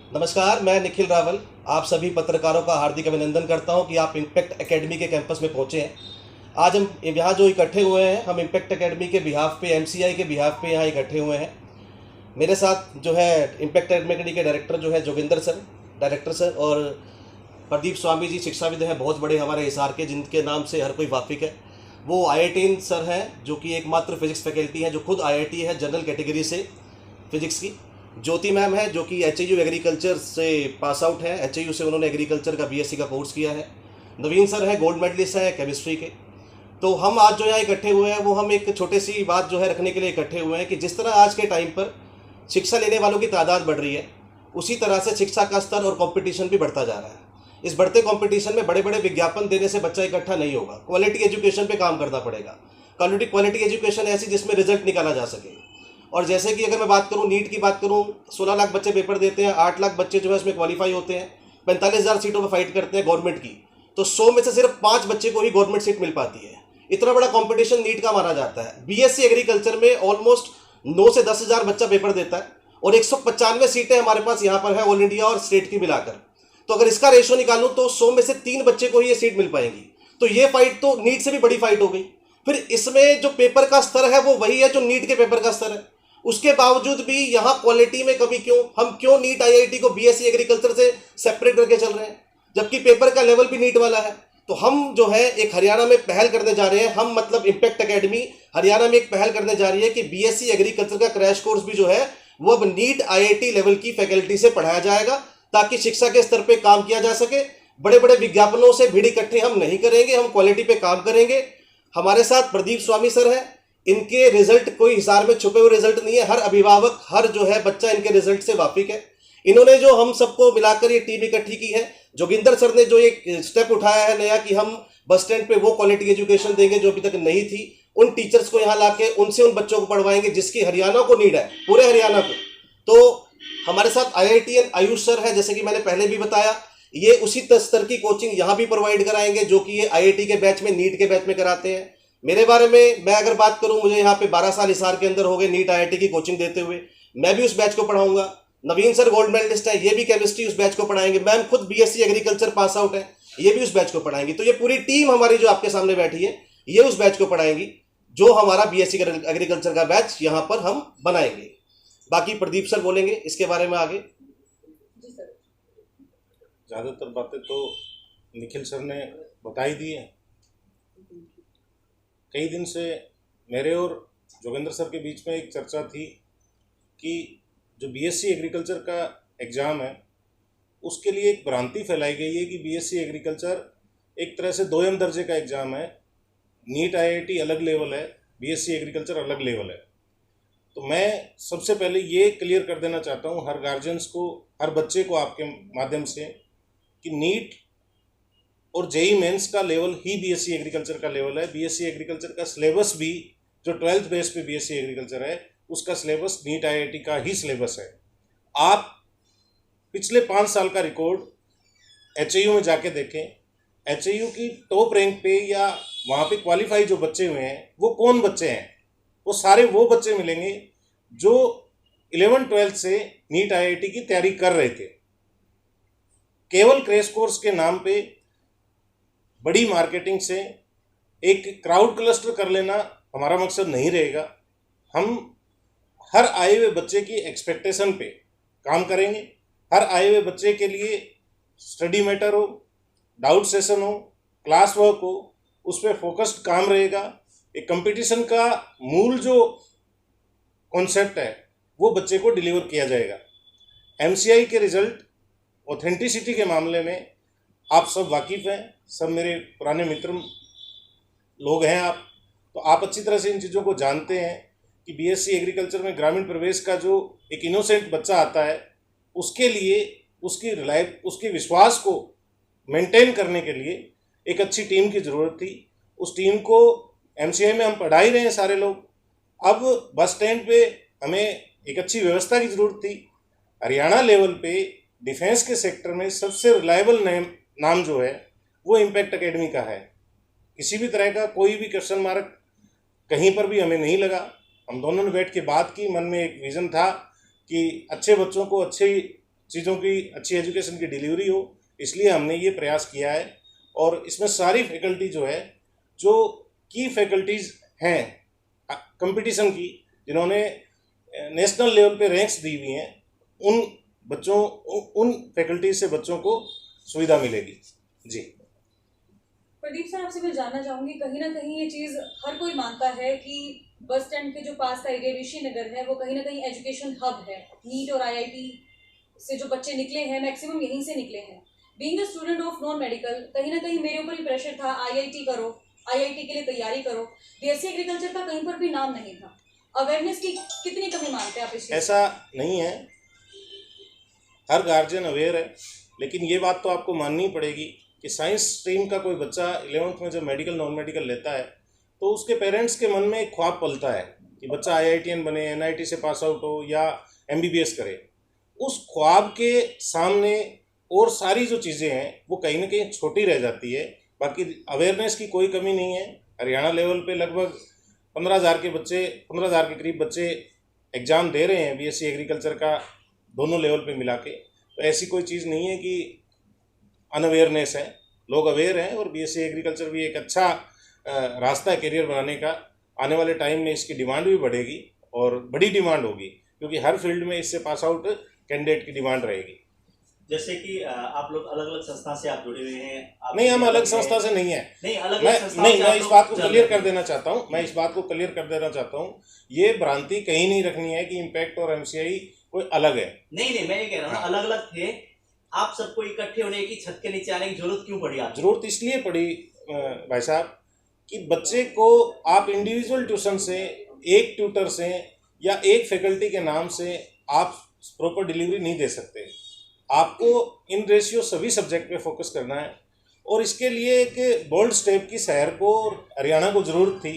नमस्कार, मैं निखिल रावल। आप सभी पत्रकारों का हार्दिक अभिनंदन करता हूं कि आप इम्पैक्ट एकेडमी के कैंपस में पहुंचे हैं। आज हम यहाँ जो इकट्ठे हुए हैं, हम इम्पैक्ट एकेडमी के बिहाफ पे, एमसीआई के बिहाफ पे यहाँ इकट्ठे हुए हैं। मेरे साथ जो है इम्पैक्ट एकेडमी के डायरेक्टर जो है जोगिंदर सर, डायरेक्टर सर, और प्रदीप स्वामी जी शिक्षाविद हैं, बहुत बड़े हमारे हिसार के, जिनके नाम से हर कोई वाकिफ है। वो आईआईटी सर हैं, जो कि एकमात्र फिजिक्स फैकल्टी है जो खुद आईआईटी है जनरल कैटेगरी से फिजिक्स की। ज्योति मैम है, जो कि एचयू एग्रीकल्चर से पास आउट है, एचयू से उन्होंने एग्रीकल्चर का बीएससी का कोर्स किया है। नवीन सर है, गोल्ड मेडलिस्ट है केमिस्ट्री के। तो हम आज जो यहाँ इकट्ठे हुए हैं, वो हम एक छोटी सी बात जो है रखने के लिए इकट्ठे हुए हैं कि जिस तरह आज के टाइम पर शिक्षा लेने वालों की तादाद बढ़ रही है, उसी तरह से शिक्षा का स्तर और कंपटीशन भी बढ़ता जा रहा है। इस बढ़ते कंपटीशन में बड़े बड़े विज्ञापन देने से बच्चा इकट्ठा नहीं होगा, क्वालिटी एजुकेशन पे काम करना पड़ेगा। क्वालिटी एजुकेशन ऐसी जिसमें रिजल्ट निकाला जा सके। और जैसे कि अगर मैं बात करूं, नीट की बात करूं, 16 लाख बच्चे पेपर देते हैं, 8 लाख बच्चे जो है उसमें क्वालिफाई होते हैं, 45,000 सीटों पर फाइट करते हैं गवर्नमेंट की। तो 100 में से सिर्फ 5 बच्चे को ही गवर्नमेंट सीट मिल पाती है। इतना बड़ा कंपटीशन नीट का माना जाता है। बीएससी एग्रीकल्चर में ऑलमोस्ट 9 से 10,000 बच्चा पेपर देता है, और 195 सीटें हमारे पास यहाँ पर है ऑल इंडिया और स्टेट की मिलाकर। तो अगर इसका रेशो निकालूं तो 100 में से 3 बच्चे को ही ये सीट मिल पाएंगी। तो ये फाइट तो नीट से भी बड़ी फाइट हो गई। फिर इसमें जो पेपर का स्तर है वो वही है जो नीट के पेपर का स्तर है। उसके बावजूद भी यहाँ क्वालिटी में कमी क्यों? हम क्यों नीट आईआईटी को बीएससी एग्रीकल्चर से सेपरेट करके चल रहे हैं, जबकि पेपर का लेवल भी नीट वाला है? तो हम जो है एक हरियाणा में पहल करने जा रहे हैं, हम मतलब इम्पैक्ट एकेडमी हरियाणा में एक पहल करने जा रही है कि बीएससी एग्रीकल्चर का क्रैश कोर्स भी जो है वो अब नीट आईआईटी लेवल की फैकल्टी से पढ़ाया जाएगा, ताकि शिक्षा के स्तर पे काम किया जा सके। बड़े बड़े विज्ञापनों से भीड़ इकट्ठी हम नहीं करेंगे, हम क्वालिटी पे काम करेंगे। हमारे साथ प्रदीप स्वामी सर हैं, इनके रिजल्ट कोई हिसार में छुपे हुए रिजल्ट नहीं है। हर अभिभावक, हर जो है बच्चा इनके रिजल्ट से वाकिफ है। इन्होंने जो हम सबको मिलाकर ये टीम इकट्ठी की है। जोगिंदर सर ने जो एक स्टेप उठाया है नया कि हम बस स्टैंड पे वो क्वालिटी एजुकेशन देंगे जो अभी तक नहीं थी, उन टीचर्स को यहाँ लाके उनसे उन बच्चों को पढ़वाएंगे जिसकी हरियाणा को नीड है, पूरे हरियाणा को। तो हमारे साथ आईआईटीएन आयुष सर है, जैसे कि मैंने पहले भी बताया, ये उसी स्तर की कोचिंग यहाँ भी प्रोवाइड कराएंगे जो कि ये आईआईटी के बैच में, नीट के बैच में कराते हैं। मेरे बारे में मैं अगर बात करूं, मुझे यहाँ पे 12 साल हिसार के अंदर हो गए नीट आईआईटी की कोचिंग देते हुए। मैं भी उस बैच को पढ़ाऊंगा। नवीन सर गोल्ड मेडलिस्ट है, ये भी केमिस्ट्री उस बैच को पढ़ाएंगे। मैम खुद बीएससी एग्रीकल्चर पास आउट है, ये भी उस बैच को पढ़ाएंगी। तो ये पूरी टीम हमारी जो आपके सामने बैठी है, ये उस बैच को पढ़ाएंगी जो हमारा बीएससी एग्रीकल्चर का बैच यहाँ पर हम बनाएंगे। बाकी प्रदीप सर बोलेंगे इसके बारे में आगे। ज़्यादातर बातें तो निखिल सर ने बता ही दी है। कई दिन से मेरे और जोगिंदर सर के बीच में एक चर्चा थी कि जो बीएससी एग्रीकल्चर का एग्ज़ाम है उसके लिए एक भ्रांति फैलाई गई है कि बीएससी एग्रीकल्चर एक तरह से दोयम दर्जे का एग्ज़ाम है, नीट आईआईटी अलग लेवल है, बीएससी एग्रीकल्चर अलग लेवल है। तो मैं सबसे पहले ये क्लियर कर देना चाहता हूँ हर गार्जियंस को, हर बच्चे को आपके माध्यम से, कि नीट और जेई मेंस का लेवल ही बीएससी एग्रीकल्चर का लेवल है। बीएससी एग्रीकल्चर का सिलेबस भी जो 12th बेस पे बीएससी एग्रीकल्चर है उसका सिलेबस नीट आईआईटी का ही सिलेबस है। आप पिछले 5 साल का रिकॉर्ड एचयू में जाके देखें, एचयू की टॉप रैंक पे या वहाँ पे क्वालिफाई जो बच्चे हुए हैं वो कौन बच्चे हैं? वो सारे वो बच्चे मिलेंगे जो 11th-12th से नीट आईआईटी की तैयारी कर रहे थे। केवल क्रैश कोर्स के नाम पे बड़ी मार्केटिंग से एक क्राउड क्लस्टर कर लेना हमारा मकसद नहीं रहेगा। हम हर आए हुए बच्चे की एक्सपेक्टेशन पे काम करेंगे। हर आए हुए बच्चे के लिए स्टडी मैटर हो, डाउट सेशन हो, क्लास वर्क हो, उस पर फोकस्ड काम रहेगा। एक कंपटीशन का मूल जो कॉन्सेप्ट है वो बच्चे को डिलीवर किया जाएगा। एमसीआई के रिजल्ट ऑथेंटिसिटी के मामले में आप सब वाकिफ़ हैं, सब मेरे पुराने मित्र लोग हैं आप, तो आप अच्छी तरह से इन चीज़ों को जानते हैं कि बीएससी एग्रीकल्चर में ग्रामीण प्रवेश का जो एक इनोसेंट बच्चा आता है उसके लिए उसकी विश्वास को मेंटेन करने के लिए एक अच्छी टीम की ज़रूरत थी। उस टीम को एमसीआई में हम पढ़ा ही रहे हैं सारे लोग। अब बस स्टैंड पे हमें एक अच्छी व्यवस्था की ज़रूरत थी। हरियाणा लेवल पे डिफेंस के सेक्टर में सबसे रिलायबल नाम जो है वो इम्पैक्ट एकेडमी का है। किसी भी तरह का कोई भी क्वेश्चन मार्क कहीं पर भी हमें नहीं लगा। हम दोनों ने बैठ के बात की, मन में एक विज़न था कि अच्छे बच्चों को अच्छी चीज़ों की अच्छी एजुकेशन की डिलीवरी हो, इसलिए हमने ये प्रयास किया है। और इसमें सारी फैकल्टी जो है, जो की फैकल्टीज़ हैं कंपटीशन की, जिन्होंने नेशनल लेवल पे रैंक्स दी हुई हैं, उन बच्चों उन फैकल्टी से बच्चों को सुविधा मिलेगी। जी प्रदीप सर, आपसे मैं जानना चाहूंगी, कहीं ना कहीं ये चीज हर कोई मानता है कि बस स्टैंड के जो पास का एरिया ऋषि नगर है वो कहीं ना कहीं एजुकेशन हब है। नीट और आईआईटी से जो बच्चे निकले हैं मैक्सिमम यहीं से निकले हैं। Being a student of non medical, कहीं ना कहीं मेरे ऊपर ही प्रेशर था, आईआईटी करो, आईआईटी के लिए तैयारी करो। बीएससी एग्रीकल्चर का कहीं पर भी नाम नहीं था। अवेयरनेस की कितनी कमी मानते हैं आप इस चीज? ऐसा नहीं है, हर गार्जियन अवेयर है, लेकिन ये बात तो आपको माननी पड़ेगी कि साइंस स्ट्रीम का कोई बच्चा 11th में जब मेडिकल नॉन मेडिकल लेता है तो उसके पेरेंट्स के मन में एक ख्वाब पलता है कि बच्चा आईआईटीएन बने, एनआईटी से पास आउट हो या एमबीबीएस करे। उस ख्वाब के सामने और सारी जो चीज़ें हैं वो कहीं ना कहीं छोटी रह जाती है। बाकी अवेयरनेस की कोई कमी नहीं है। हरियाणा लेवल पे लगभग 15,000 के बच्चे, 15,000 के करीब बच्चे एग्ज़ाम दे रहे हैं बीएससी एग्रीकल्चर का, दोनों लेवल पे मिला के। तो ऐसी कोई चीज़ नहीं है कि अनअवेयरनेस है, लोग अवेयर हैं। और बीएससी एग्रीकल्चर भी एक अच्छा रास्ता है करियर बनाने का। आने वाले टाइम में इसकी डिमांड भी बढ़ेगी और बड़ी डिमांड होगी, क्योंकि हर फील्ड में इससे पास आउट कैंडिडेट की डिमांड रहेगी। जैसे कि आप लोग अलग अलग संस्था से आप जुड़े हुए हैं। नहीं, हम अलग संस्था से नहीं है। नहीं, अलग मैं अलग संस्थाओं से मैं आप इस लोग बात को चल क्लियर रहे कर हैं। देना चाहता हूँ, मैं इस बात को क्लियर कर देना चाहता हूँ। ये भ्रांति कहीं नहीं रखनी है कि इम्पैक्ट और एमसीआई कोई अलग है। नहीं, मैं ये कह रहा हूँ ना, अलग अलग थे, आप सबको इकट्ठे होने की, छत के नीचे आने की जरूरत क्यों पड़ी आपको? जरूरत इसलिए पड़ी भाई साहब कि बच्चे को आप इंडिविजुअल ट्यूशन से, एक ट्यूटर से या एक फैकल्टी के नाम से आप प्रॉपर डिलीवरी नहीं दे सकते। आपको इन रेशियो सभी सब्जेक्ट पे फोकस करना है। और इसके लिए एक बोल्ड स्टेप की शहर को और हरियाणा को ज़रूरत थी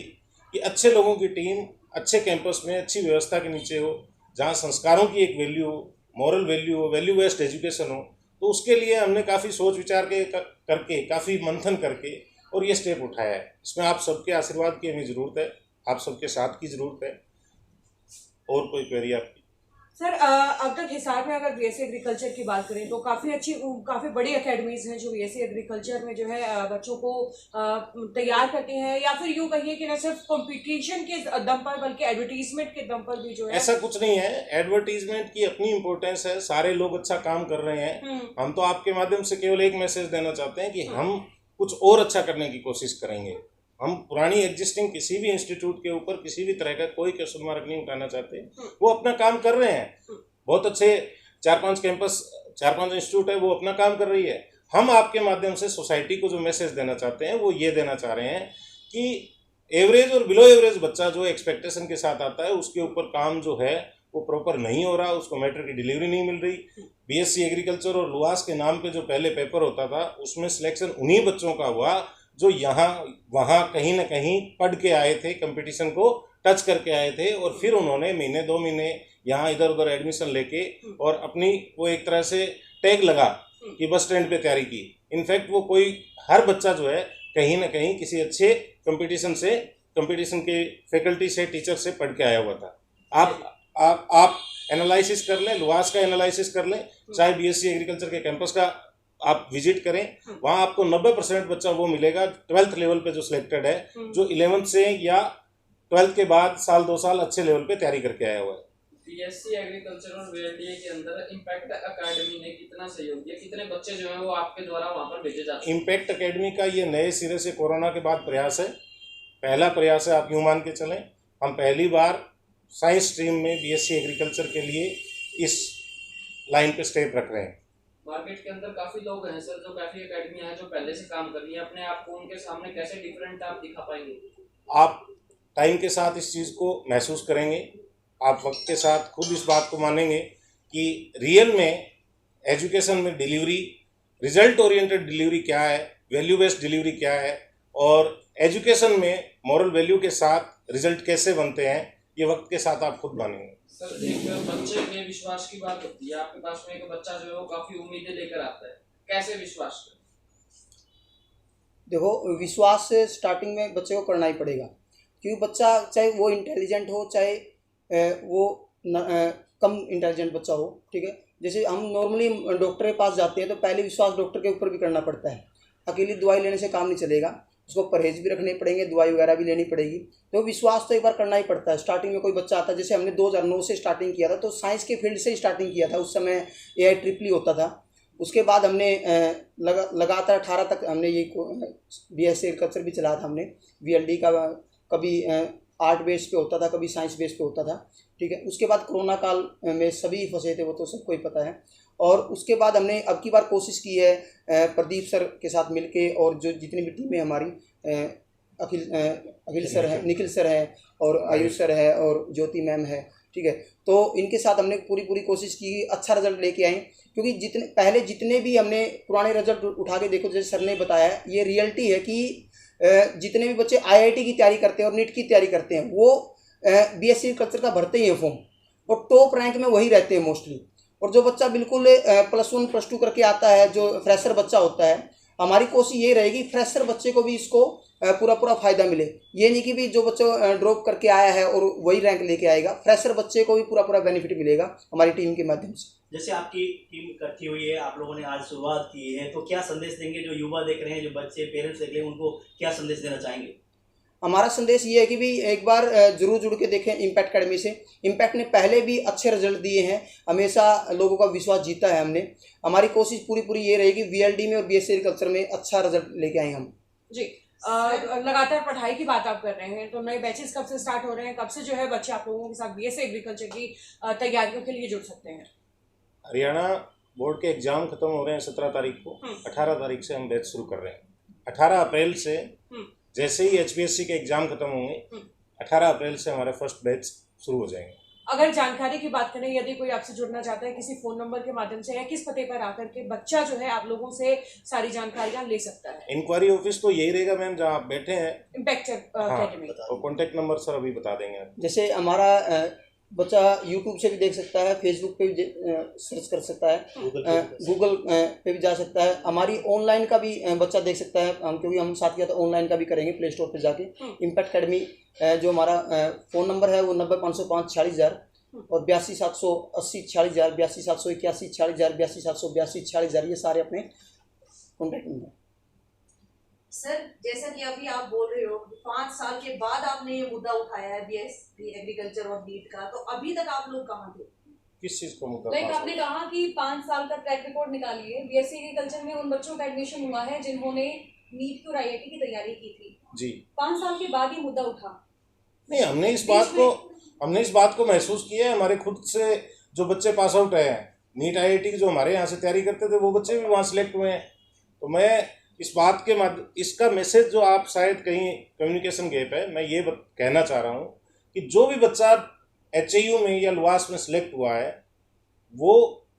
कि अच्छे लोगों की टीम अच्छे कैंपस में अच्छी व्यवस्था के नीचे हो, जहाँ संस्कारों की एक वैल्यू हो, मॉरल वैल्यू हो, वैल्यू बेस्ड एजुकेशन हो। तो उसके लिए हमने काफ़ी सोच विचार करके, काफ़ी मंथन करके और ये स्टेप उठाया है। इसमें आप सबके आशीर्वाद की हमें ज़रूरत है, आप सबके साथ की ज़रूरत है। और कोई क्वेरी आपकी? सर, अब तक हिसार में अगर बीएससी एग्रीकल्चर की बात करें तो काफ़ी बड़ी एकेडमीज हैं जो बीएससी एग्रीकल्चर में जो है बच्चों को तैयार करती हैं, या फिर यूँ कहिए कि न सिर्फ कंपटीशन के दम पर बल्कि एडवर्टीजमेंट के दम पर भी जो है। ऐसा कुछ नहीं है, एडवर्टीजमेंट की अपनी इम्पोर्टेंस है, सारे लोग अच्छा काम कर रहे हैं। हम तो आपके माध्यम से केवल एक मैसेज देना चाहते हैं कि हम कुछ और अच्छा करने की कोशिश करेंगे। हम पुरानी एग्जिस्टिंग किसी भी इंस्टीट्यूट के ऊपर किसी भी तरह का कोई क्वेश्चन मार्क नहीं उठाना चाहते। वो अपना काम कर रहे हैं, बहुत अच्छे 4-5 कैंपस, 4-5 इंस्टीट्यूट है, वो अपना काम कर रही है। हम आपके माध्यम से सोसाइटी को जो मैसेज देना चाहते हैं वो ये देना चाह रहे हैं कि एवरेज और बिलो एवरेज बच्चा जो एक्सपेक्टेशन के साथ आता है उसके ऊपर काम जो है वो प्रॉपर नहीं हो रहा, उसको मैटर की डिलीवरी नहीं मिल रही। बीएससी एग्रीकल्चर और लुआस के नाम पे जो पहले पेपर होता था उसमें सिलेक्शन उन्हीं बच्चों का हुआ जो यहाँ वहाँ कहीं ना कहीं पढ़ के आए थे, कंपटीशन को टच करके आए थे, और फिर उन्होंने महीने 2 महीने यहाँ इधर उधर एडमिशन लेके और अपनी वो एक तरह से टैग लगा कि बस स्टैंड पे तैयारी की। इनफैक्ट वो कोई हर बच्चा जो है कहीं ना कहीं किसी अच्छे कंपटीशन के फैकल्टी से, टीचर से पढ़ के आया हुआ था। आप एनालिसिस कर लें, लुआस का एनालिसिस कर लें, चाहे बीएससी एग्रीकल्चर के कैंपस का आप विजिट करें, वहाँ आपको 90% बच्चा वो मिलेगा 12th लेवल पे जो सिलेक्टेड है, जो 11th से या 12th के बाद साल 2 साल अच्छे लेवल पे तैयारी करके आया हुआ है। बीएससी एग्रीकल्चर और बीएलडीए के अंदर इम्पैक्ट एकेडमी ने कितना सहयोग किया, कितने बच्चे जो हैं वो आपके द्वारा वहाँ पर भेजे जाते हैं? इम्पैक्ट एकेडमी का ये नए सिरे से कोरोना के बाद प्रयास है, पहला प्रयास है। आप यूँ मान के चलें, हम पहली बार साइंस स्ट्रीम में बीएससी एग्रीकल्चर के लिए इस लाइन पे स्टेप रख रहे हैं। मार्केट के अंदर काफी लोग हैं सर, जो काफी एकेडमी है जो पहले से काम कर रही है, अपने आप को उनके सामने कैसे डिफरेंट आप दिखा पाएंगे? आप टाइम के साथ इस चीज़ को महसूस करेंगे, आप वक्त के साथ खुद इस बात को मानेंगे कि रियल में एजुकेशन में डिलीवरी, रिजल्ट ओरिएंटेड डिलीवरी क्या है, वैल्यू बेस्ड डिलीवरी क्या है, और एजुकेशन में मॉरल वैल्यू के साथ रिजल्ट कैसे बनते हैं, ये वक्त के साथ आप खुद मानेंगे। सर, एक बच्चे के विश्वास की बात होती है, आपके पास में एक बच्चा जो है वो काफी उम्मीदें लेकर आता है, कैसे विश्वास करें? देखो, विश्वास से स्टार्टिंग में बच्चे को करना ही पड़ेगा, क्योंकि बच्चा चाहे वो इंटेलिजेंट हो चाहे वो कम इंटेलिजेंट बच्चा हो, ठीक है, जैसे हम नॉर्मली डॉक्टर के पास जाते हैं तो पहले विश्वास डॉक्टर के ऊपर भी करना पड़ता है। अकेली दवाई लेने से काम नहीं चलेगा, उसको परहेज भी रखने पड़ेंगे, दवाई वगैरह भी लेनी पड़ेगी। तो विश्वास तो एक बार करना ही पड़ता है। स्टार्टिंग में कोई बच्चा आता है, जैसे हमने 2009 से स्टार्टिंग किया था, तो साइंस के फील्ड से स्टार्टिंग किया था। उस समय AIEEE होता था। उसके बाद हमने लगातार 18 तक हमने ये BSc एग्रीकल्चर भी चलाया था हमने। VLD का कभी आर्ट बेस पे होता था, कभी साइंस बेस पे होता था, ठीक है। उसके बाद कोरोना काल में सभी फंसे थे, वो तो सबको ही पता है। और उसके बाद हमने अब की बार कोशिश की है प्रदीप सर के साथ मिलके, और जो जितनी भी टीमें हमारी अखिल सर है, निखिल सर है, और आयुष सर है, और ज्योति मैम है, ठीक है। तो इनके साथ हमने पूरी कोशिश की, अच्छा रिजल्ट लेके आए। क्योंकि जितने भी हमने पुराने रिजल्ट उठा के देखो, जैसे सर ने बताया, ये रियलिटी है कि जितने भी बच्चे IIT की तैयारी करते हैं और नीट की तैयारी करते हैं, वो BSc एग्रीकल्चर का भरते ही हैं फॉर्म, और टॉप रैंक में वही रहते हैं मोस्टली। और जो बच्चा बिल्कुल +1 +2 करके आता है, जो फ्रेशर बच्चा होता है, हमारी कोशिश ये रहेगी फ्रेशर बच्चे को भी इसको पूरा फ़ायदा मिले। ये नहीं कि भी जो बच्चा ड्रॉप करके आया है और वही रैंक लेके आएगा, फ्रेशर बच्चे को भी पूरा बेनिफिट मिलेगा हमारी टीम के माध्यम से। जैसे आपकी टीम इकट्ठी हुई है, आप लोगों ने आज शुरुआत की है, तो क्या संदेश देंगे जो युवा देख रहे हैं, जो बच्चे पेरेंट्स देख रहे हैं, उनको क्या संदेश देना चाहेंगे? हमारा संदेश ये है कि भी एक बार जरूर जुड़ के देखें इम्पैक्ट अकेडमी से। इम्पैक्ट ने पहले भी अच्छे रिजल्ट दिए हैं, हमेशा लोगों का विश्वास जीता है हमने। हमारी कोशिश पूरी ये रहेगी VLD में और BSc एग्रीकल्चर में अच्छा रिजल्ट लेके आए हम जी। लगातार पढ़ाई की बात आप कर रहे हैं, तो नए बैचेस कब से स्टार्ट हो रहे हैं, कब से जो है बच्चे आप लोगों के साथ BSc एग्रीकल्चर की तैयारियों के लिए जुड़ सकते हैं? हरियाणा बोर्ड के एग्ज़ाम खत्म हो रहे हैं 17 तारीख को। 18 तारीख से हम बैच शुरू कर रहे हैं। 18 अप्रैल से जैसे ही HPSC के एग्ज़ाम खत्म होंगे, 18 अप्रैल से हमारे फर्स्ट बैच शुरू हो जाएंगे। अगर जानकारी की बात करें, यदि कोई आपसे जुड़ना चाहता है किसी फ़ोन नंबर के माध्यम से, या किस पते पर आकर के बच्चा जो है आप लोगों से सारी जानकारियाँ ले सकता है? इंक्वायरी ऑफिस तो यही रहेगा मैम, जहाँ आप बैठे हैं, इम्पैक्ट अकेडमी। और कॉन्टैक्ट नंबर सर अभी बता देंगे आप। जैसे हमारा बच्चा YouTube से भी देख सकता है, Facebook पे भी सर्च कर सकता है, गूगल पे भी जा सकता है। हमारी ऑनलाइन का भी बच्चा देख सकता है, क्योंकि हम साथ किया तो ऑनलाइन का भी करेंगे प्ले स्टोर पे जाके। इम्पैक्ट अकेडमी जो हमारा फ़ोन नंबर है वो 90 505 46,000 और 82 780 46,000, 82 781 46,000, 82 782 46,000, ये सारे अपने कॉन्टैक्ट नंबर। सर, जैसा कि अभी आप बोल रहे हो 5 साल के बाद आपने ये मुद्दा उठाया है BSc एग्रीकल्चर और नीट का, तो अभी तक आप लोग कहाँ थे? किस चीज़ को मुद्दा? लाइक आपने कहा कि 5 साल का ट्रैक रिकॉर्ड निकाली है। BSc एग्रीकल्चर में उन बच्चों का एडमिशन हुआ है जिन्होंने नीट और IIT की तैयारी की थी जी। 5 साल के बाद ही मुद्दा उठा। नहीं, हमने इस बात को महसूस किया है। हमारे खुद से जो बच्चे पास आउट हैं नीट IIT की, जो हमारे यहाँ से तैयारी करते थे, वो बच्चे भी वहाँ सेलेक्ट हुए हैं। तो मैं इस बात के इसका मैसेज जो आप शायद कहीं कम्युनिकेशन गैप है, मैं ये कहना चाह रहा हूँ कि जो भी बच्चा HAU में या लुआस में सेलेक्ट हुआ है, वो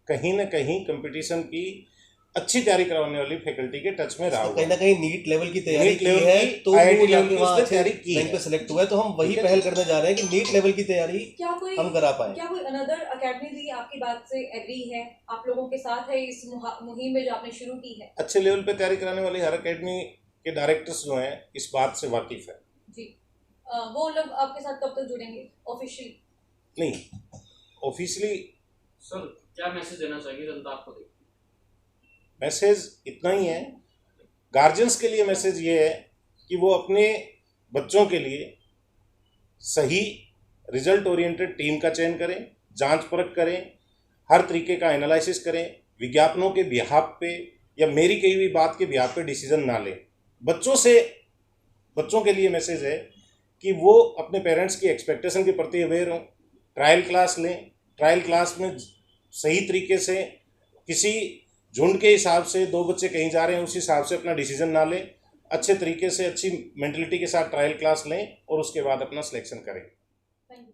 कहीं ना कहीं कंपटीशन की अच्छी तैयारी करवाने वाली फैकल्टी के टच में रहा, कहीं ना कहीं नीट लेवल की तैयारी की है, तो IIT वो लेवल की उसने तैयारी की रैंक पे सेलेक्ट हुआ है। तो हम वही पहल करने जा रहे हैं कि नीट लेवल की तैयारी हम करा पाए। क्या कोई अनदर अकेडमी भी आपकी बात से एग्री है, आप लोगों के साथ है इस मुहिम में जो आपने शुरू की है? अच्छे लेवल पे तैयारी कराने वाली हर अकेडमी के डायरेक्टर्स जो हैं इस बात से वाकिफ है जी। वो लोग आपके साथ कब तक जुड़ेंगे ऑफिशियली? नहीं, ऑफिशियली सर क्या मैसेज देना चाहिए जनता आपको? देखिए, मैसेज इतना ही है, गार्जियंस के लिए मैसेज ये है कि वो अपने बच्चों के लिए सही रिजल्ट ओरिएंटेड टीम का चयन करें, जांच परख करें, हर तरीके का एनालिसिस करें, विज्ञापनों के बिहाफ पे या मेरी कही हुई बात के बिहाफ पे डिसीजन ना लें। बच्चों के लिए मैसेज है कि वो अपने पेरेंट्स की एक्सपेक्टेशन के प्रति अवेयर हों, ट्रायल क्लास लें, ट्रायल क्लास में सही तरीके से किसी झुंड के हिसाब से 2 बच्चे कहीं जा रहे हैं उस हिसाब से अपना डिसीजन ना लें, अच्छे तरीके से अच्छी मेंटलिटी के साथ ट्रायल क्लास लें और उसके बाद अपना सिलेक्शन करें। Thank you.